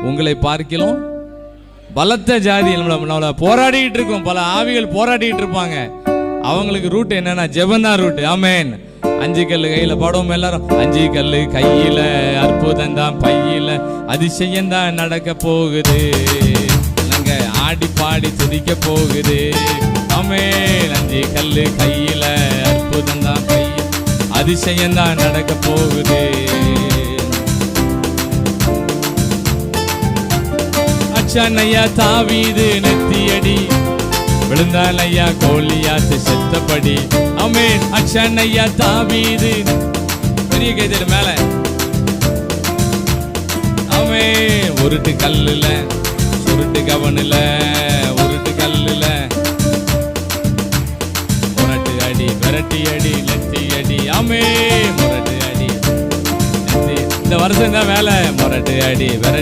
உங்களை பார்க்கிலும் பலத்த ஜாதி. நம்மள போராடிட்டு இருக்கோம், பல ஆவிகள் போராடிட்டு இருப்பாங்க. அவங்களுக்கு ரூட் என்னன்னா ஜெபந்தான் ரூட். ஆமென். 5 கல்லு கையில பாடுவோம் எல்லாரும். 5 கல்லு கையில, அற்புதம் தான் பையில, அதிசயம் தான் நடக்க போகுது. நாங்க ஆடி பாடி துதிக்க போகுது. ஆமென். 5 கல்லு கையில, அற்புதம் தான் பையில, அதிசயம் தான் நடக்க போகுது. அச்சானையா தாவீது நெத்தியடி விழுந்தான் ஐயா கோலியாத்து செத்தபடி. ஆமென். அச்சானையா தாவீது பெரிய கைதர் மேல. ஆமென். உருட்டு கல்லுல சுருட்டு கவனில, உருட்டு கல்லுல முரட்டு அடி விரட்டி அடி நெத்தி அடி. ஆமென். முரட்டு அடி நெத்தி. இந்த வருஷம் தான் வேலை. முரட்டு அடி விரட்டி